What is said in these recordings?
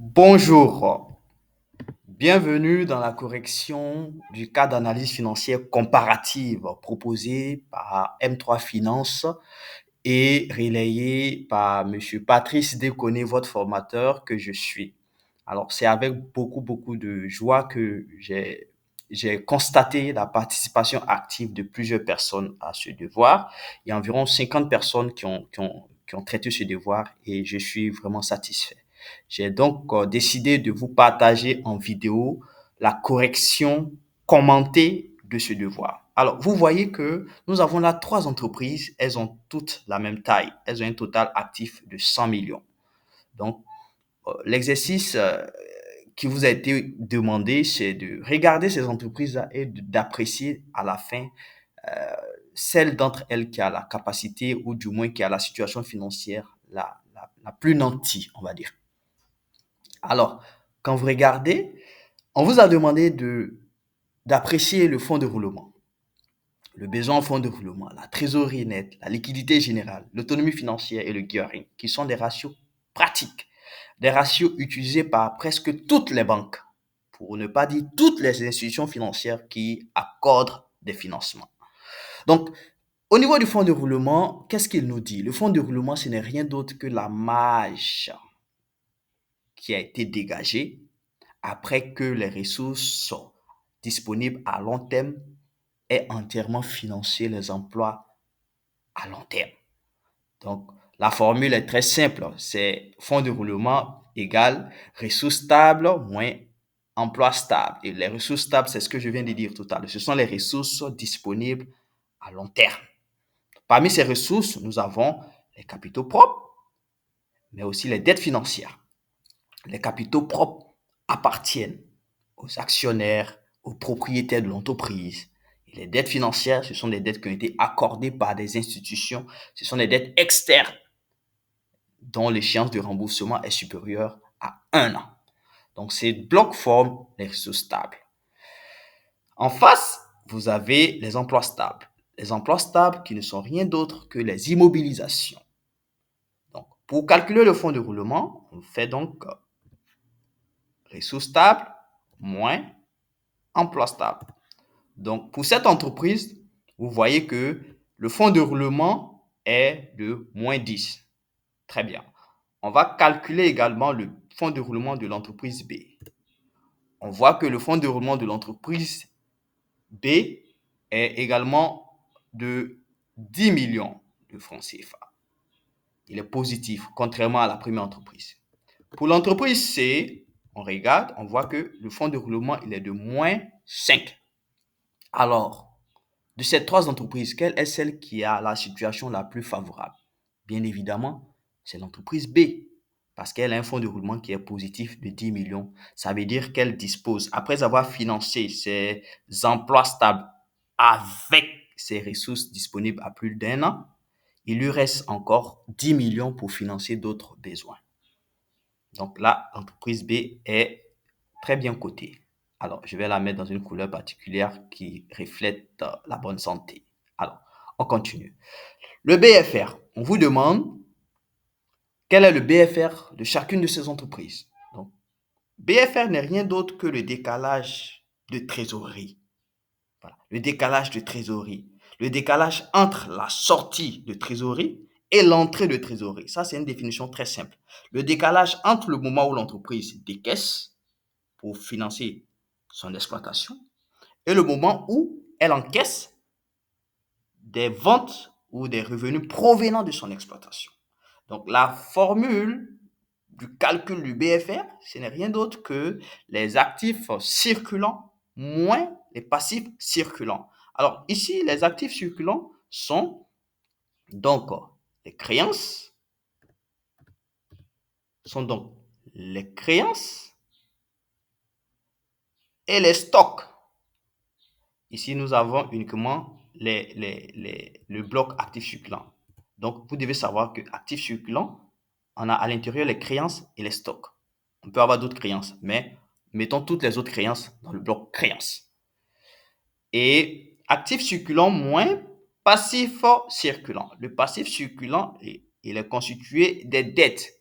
Bonjour, bienvenue dans la correction du cas d'analyse financière comparative proposé par M3 Finance et relayé par Monsieur Patrice Déconné, votre formateur que je suis. Alors, c'est avec beaucoup de joie que j'ai constaté la participation active de plusieurs personnes à ce devoir. Il y a environ 50 personnes qui ont traité ce devoir et je suis vraiment satisfait. J'ai donc décidé de vous partager en vidéo la correction commentée de ce devoir. Alors, vous voyez que nous avons là trois entreprises. Elles ont toutes la même taille. Elles ont un total actif de 100 millions. Donc, l'exercice qui vous a été demandé, c'est de regarder ces entreprises-là et d'apprécier à la fin euh, celle d'entre elles qui a la capacité ou du moins qui a la situation financière la plus nantie, on va dire. Alors, quand vous regardez, on vous a demandé d'apprécier le fonds de roulement, le besoin en fonds de roulement, la trésorerie nette, la liquidité générale, l'autonomie financière et le gearing, qui sont des ratios pratiques, des ratios utilisés par presque toutes les banques, pour ne pas dire toutes les institutions financières qui accordent des financements. Donc, au niveau du fonds de roulement, qu'est-ce qu'il nous dit? Le fonds de roulement, ce n'est rien d'autre que la marge qui a été dégagée après que les ressources sont disponibles à long terme et entièrement financer les emplois à long terme. Donc, la formule est très simple. C'est fonds de roulement égale ressources stables moins emploi stable. Et les ressources stables, c'est ce que je viens de dire tout à l'heure. Ce sont les ressources disponibles à long terme. Parmi ces ressources, nous avons les capitaux propres, mais aussi les dettes financières. Les capitaux propres appartiennent aux actionnaires, aux propriétaires de l'entreprise. Et les dettes financières, ce sont des dettes qui ont été accordées par des institutions. Ce sont des dettes externes dont l'échéance de remboursement est supérieure à 1 an. Donc, ces blocs forment les ressources stables. En face, vous avez les emplois stables. Les emplois stables qui ne sont rien d'autre que les immobilisations. Donc, pour calculer le fonds de roulement, on fait donc ressources stables moins emploi stable. Donc, pour cette entreprise, vous voyez que le fonds de roulement est de moins 10. Très bien. On va calculer également le fonds de roulement de l'entreprise B. On voit que le fonds de roulement de l'entreprise B est également de 10 millions de francs CFA. Il est positif, contrairement à la première entreprise. Pour l'entreprise C, on regarde, on voit que le fonds de roulement il est de moins 5. Alors, de ces trois entreprises, quelle est celle qui a la situation la plus favorable? Bien évidemment, c'est l'entreprise B, parce qu'elle a un fonds de roulement qui est positif de 10 millions. Ça veut dire qu'elle dispose, après avoir financé ses emplois stables avec ses ressources disponibles à plus d'1 an, il lui reste encore 10 millions pour financer d'autres besoins. Donc là, l'entreprise B est très bien cotée. Alors, je vais la mettre dans une couleur particulière qui reflète la bonne santé. Alors, on continue. Le BFR, on vous demande quel est le BFR de chacune de ces entreprises. Donc, BFR n'est rien d'autre que le décalage de trésorerie. Voilà, le décalage de trésorerie. Le décalage entre la sortie de trésorerie et l'entrée de trésorerie. Ça, c'est une définition très simple. Le décalage entre le moment où l'entreprise décaisse pour financer son exploitation et le moment où elle encaisse des ventes ou des revenus provenant de son exploitation. Donc, la formule du calcul du BFR, ce n'est rien d'autre que les actifs circulants moins les passifs circulants. Alors, ici, les actifs circulants sont donc les créances, sont donc les créances et les stocks. Ici, nous avons uniquement le bloc actif circulant. Donc, vous devez savoir que actif circulant, on a à l'intérieur les créances et les stocks. On peut avoir d'autres créances, mais mettons toutes les autres créances dans le bloc créances. Et actif circulant moins passif circulant. Le passif circulant, il est constitué des dettes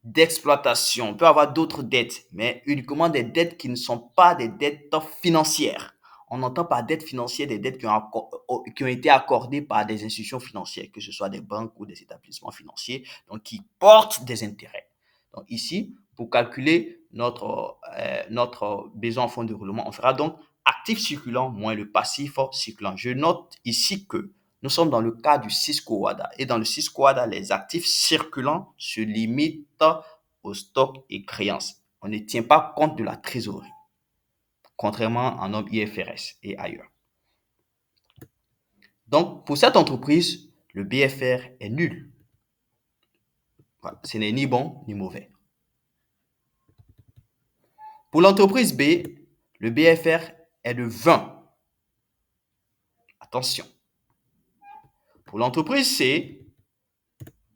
d'exploitation, on peut avoir d'autres dettes, mais uniquement des dettes qui ne sont pas des dettes financières. On entend par dette financière des dettes qui ont été accordées par des institutions financières, que ce soit des banques ou des établissements financiers, donc qui portent des intérêts. Donc ici, pour calculer notre besoin en fonds de roulement, on fera donc actif circulant moins le passif circulant. Je note ici que nous sommes dans le cas du Cisco-WADA. Et dans le Cisco-WADA, les actifs circulants se limitent au stock et créances. On ne tient pas compte de la trésorerie, contrairement en norme IFRS et ailleurs. Donc, pour cette entreprise, le BFR est nul. Voilà, ce n'est ni bon ni mauvais. Pour l'entreprise B, le BFR est de 20. Attention. Pour l'entreprise C,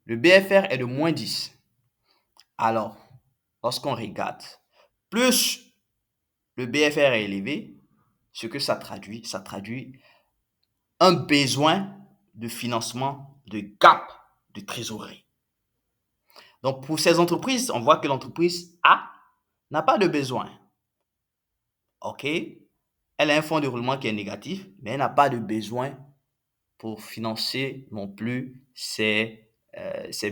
le BFR est de moins 10. Alors, lorsqu'on regarde, plus le BFR est élevé, ce que ça traduit un besoin de financement de gap de trésorerie. Donc, pour ces entreprises, on voit que l'entreprise A n'a pas de besoin. OK? Elle a un fonds de roulement qui est négatif, mais elle n'a pas de besoin pour financer non plus ses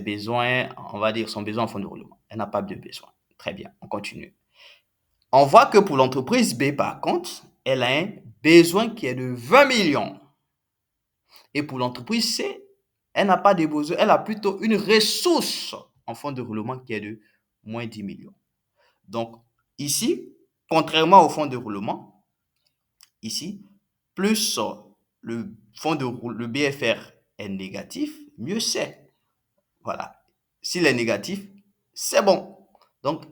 besoins, on va dire son besoin en fonds de roulement. Elle n'a pas de besoin. Très bien, on continue. On voit que pour l'entreprise B, par contre, elle a un besoin qui est de 20 millions. Et pour l'entreprise C, elle n'a pas de besoin, elle a plutôt une ressource en fonds de roulement qui est de moins 10 millions. Donc, ici, contrairement au fonds de roulement, ici, plus le BFR est négatif, mieux c'est. Voilà. S'il est négatif, c'est bon. Donc,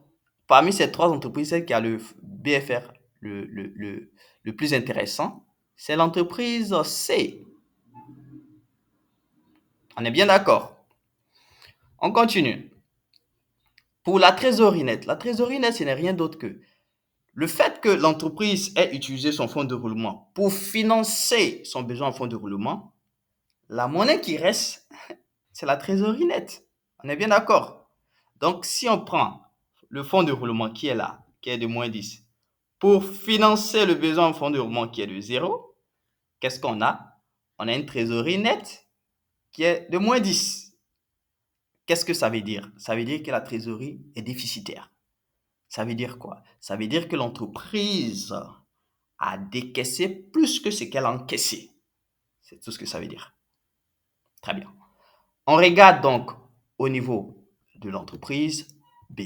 parmi ces trois entreprises, celle qui a le BFR le plus intéressant, c'est l'entreprise C. On est bien d'accord. On continue. Pour la trésorerie nette, ce n'est rien d'autre que le fait que l'entreprise ait utilisé son fonds de roulement pour financer son besoin en fonds de roulement, la monnaie qui reste, c'est la trésorerie nette. On est bien d'accord. Donc, si on prend le fonds de roulement qui est là, qui est de moins 10, pour financer le besoin en fonds de roulement qui est de 0, qu'est-ce qu'on a? On a une trésorerie nette qui est de moins 10. Qu'est-ce que ça veut dire? Ça veut dire que la trésorerie est déficitaire. Ça veut dire quoi? Ça veut dire que l'entreprise a décaissé plus que ce qu'elle a encaissé. C'est tout ce que ça veut dire. Très bien. On regarde donc au niveau de l'entreprise B.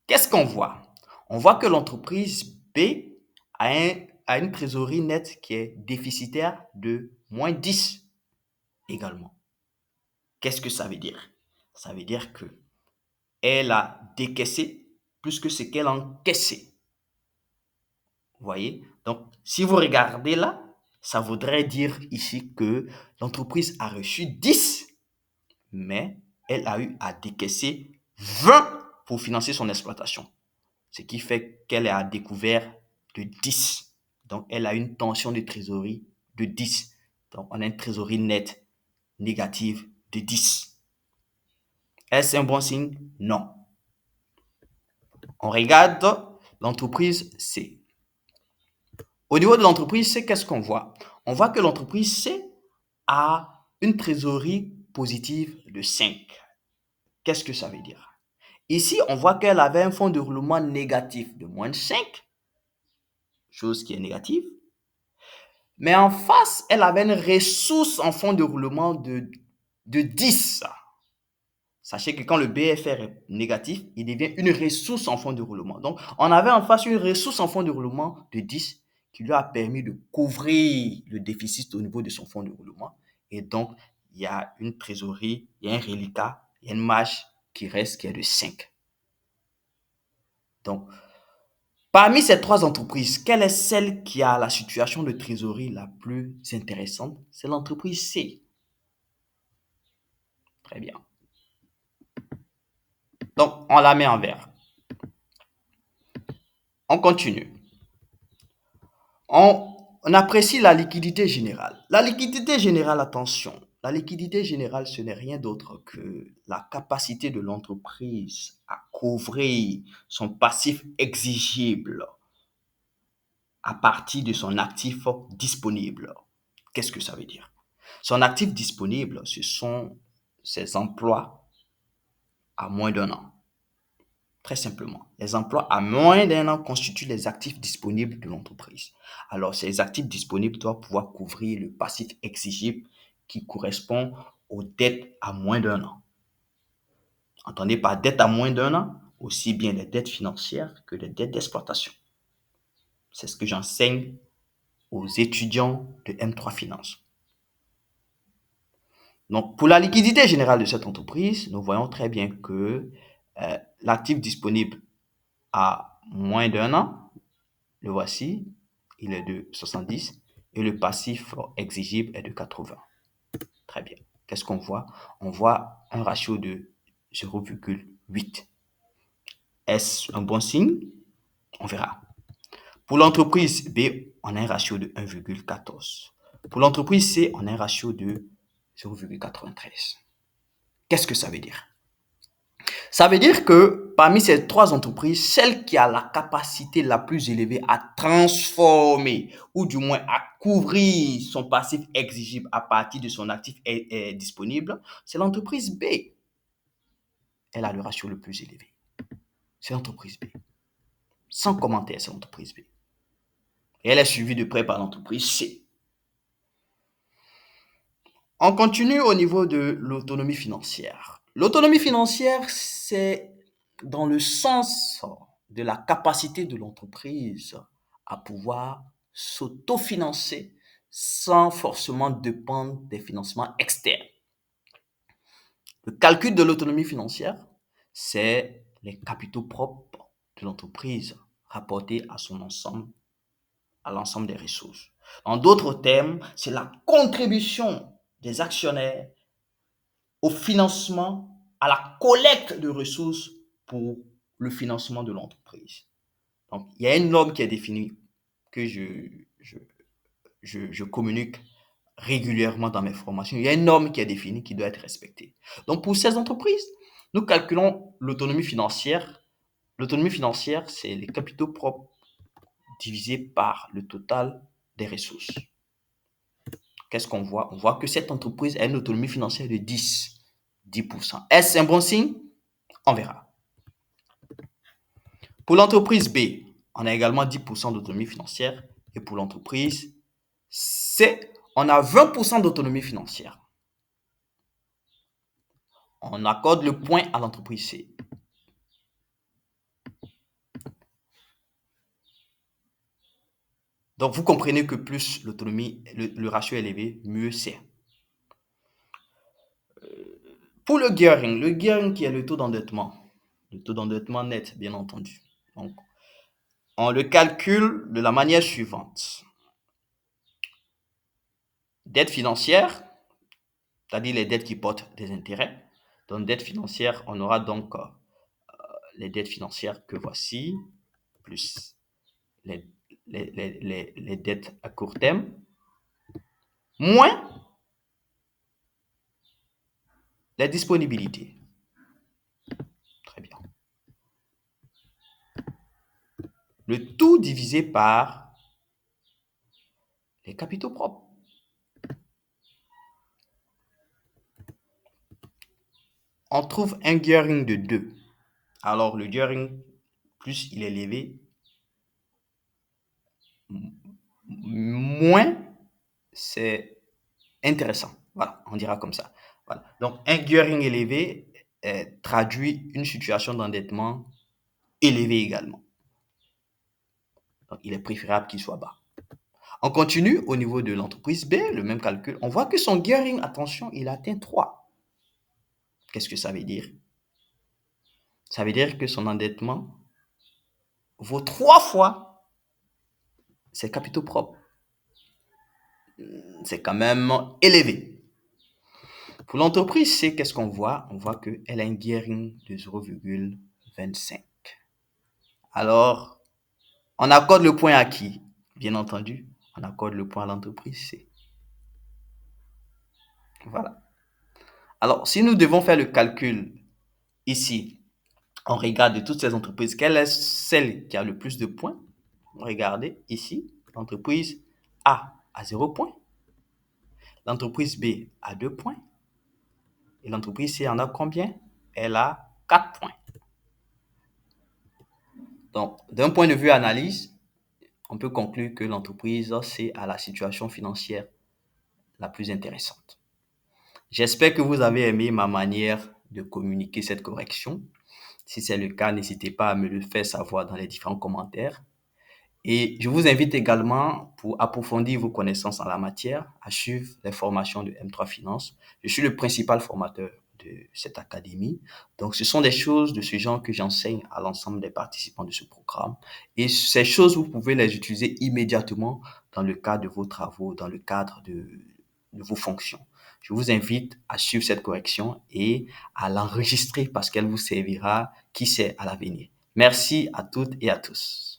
Qu'est-ce qu'on voit? On voit que l'entreprise B a une trésorerie nette qui est déficitaire de moins 10 également. Qu'est-ce que ça veut dire? Ça veut dire qu'elle a décaissé plus que ce qu'elle a encaissé. Vous voyez? Donc, si vous regardez là, ça voudrait dire ici que l'entreprise a reçu 10, mais elle a eu à décaisser 20 pour financer son exploitation. Ce qui fait qu'elle est à découvert de 10. Donc, elle a une tension de trésorerie de 10. Donc, on a une trésorerie nette négative de 10. Est-ce un bon signe? Non. On regarde l'entreprise C. Au niveau de l'entreprise C, qu'est-ce qu'on voit? On voit que l'entreprise C a une trésorerie positive de 5. Qu'est-ce que ça veut dire? Ici, on voit qu'elle avait un fonds de roulement négatif de moins de 5, chose qui est négative. Mais en face, elle avait une ressource en fonds de roulement de 10. Sachez que quand le BFR est négatif, il devient une ressource en fonds de roulement. Donc, on avait en face une ressource en fonds de roulement de 10 qui lui a permis de couvrir le déficit au niveau de son fonds de roulement. Et donc, il y a une trésorerie, il y a un reliquat, il y a une marge qui reste qui est de 5. Donc, parmi ces trois entreprises, quelle est celle qui a la situation de trésorerie la plus intéressante? C'est l'entreprise C. Très bien. Donc, on la met en vert. On continue. On apprécie la liquidité générale. La liquidité générale, attention, La liquidité générale, ce n'est rien d'autre que la capacité de l'entreprise à couvrir son passif exigible à partir de son actif disponible. Qu'est-ce que ça veut dire? Son actif disponible, ce sont ses emplois à moins d'un an. Très simplement, les emplois à moins d'un an constituent les actifs disponibles de l'entreprise. Alors, ces actifs disponibles doivent pouvoir couvrir le passif exigible qui correspond aux dettes à moins d'un an. Entendez par dette à moins d'un an, aussi bien les dettes financières que les dettes d'exploitation. C'est ce que j'enseigne aux étudiants de M3 Finance. Donc, pour la liquidité générale de cette entreprise, nous voyons très bien que l'actif disponible à moins d'un an, le voici, il est de 70 et le passif exigible est de 80. Très bien. Qu'est-ce qu'on voit? On voit un ratio de 0,8. Est-ce un bon signe? On verra. Pour l'entreprise B, on a un ratio de 1,14. Pour l'entreprise C, on a un ratio de 0,93. Qu'est-ce que ça veut dire? Ça veut dire que parmi ces trois entreprises, celle qui a la capacité la plus élevée à transformer ou du moins à couvrir son passif exigible à partir de son actif disponible, c'est l'entreprise B. Elle a le ratio le plus élevé. C'est l'entreprise B. Sans commentaire, c'est l'entreprise B. Et elle est suivie de près par l'entreprise C. On continue au niveau de l'autonomie financière. L'autonomie financière, c'est dans le sens de la capacité de l'entreprise à pouvoir s'autofinancer sans forcément dépendre des financements externes. Le calcul de l'autonomie financière, c'est les capitaux propres de l'entreprise rapportés à son ensemble, à l'ensemble des ressources. En d'autres termes, c'est la contribution des actionnaires au financement, à la collecte de ressources pour le financement de l'entreprise. Donc, il y a une norme qui est définie que je communique régulièrement dans mes formations. Il y a une norme qui est définie qui doit être respectée. Donc, pour ces entreprises, nous calculons l'autonomie financière. L'autonomie financière, c'est les capitaux propres divisés par le total des ressources. Qu'est-ce qu'on voit? On voit que cette entreprise a une autonomie financière de 10%. Est-ce un bon signe? On verra. Pour l'entreprise B, on a également 10% d'autonomie financière. Et pour l'entreprise C, on a 20% d'autonomie financière. On accorde le point à l'entreprise C. Donc, vous comprenez que plus l'autonomie, le ratio est élevé, mieux c'est. Pour le gearing qui est le taux d'endettement net, bien entendu. Donc, on le calcule de la manière suivante. Dette financière, c'est-à-dire les dettes qui portent des intérêts. Donc, dette financière, on aura donc les dettes financières que voici, plus les, les dettes à court terme, moins les disponibilités. Très bien. Le tout divisé par les capitaux propres. On trouve un gearing de 2. Alors, le gearing, plus il est élevé, moins c'est intéressant. Voilà, on dira comme ça. Voilà. Donc, un gearing élevé traduit une situation d'endettement élevée également. Donc, il est préférable qu'il soit bas. On continue au niveau de l'entreprise B, le même calcul. On voit que son gearing, attention, il atteint 3. Qu'est-ce que ça veut dire? Ça veut dire que son endettement vaut 3 fois ses capitaux propres. C'est quand même élevé. Pour l'entreprise C, qu'est-ce qu'on voit? On voit qu'elle a un gearing de 0,25. Alors, on accorde le point à qui? Bien entendu, on accorde le point à l'entreprise C. Voilà. Alors, si nous devons faire le calcul ici, on regarde de toutes ces entreprises, quelle est celle qui a le plus de points? Regardez ici, l'entreprise A 0 points, l'entreprise B a 2 points et l'entreprise C en a combien? Elle a 4 points. Donc, d'un point de vue analyse, on peut conclure que l'entreprise C a la situation financière la plus intéressante. J'espère que vous avez aimé ma manière de communiquer cette correction. Si c'est le cas, n'hésitez pas à me le faire savoir dans les différents commentaires. Et je vous invite également, pour approfondir vos connaissances en la matière, à suivre les formations de M3 Finance. Je suis le principal formateur de cette académie. Donc, ce sont des choses de ce genre que j'enseigne à l'ensemble des participants de ce programme. Et ces choses, vous pouvez les utiliser immédiatement dans le cadre de vos travaux, dans le cadre de vos fonctions. Je vous invite à suivre cette correction et à l'enregistrer parce qu'elle vous servira, qui sait, à l'avenir. Merci à toutes et à tous.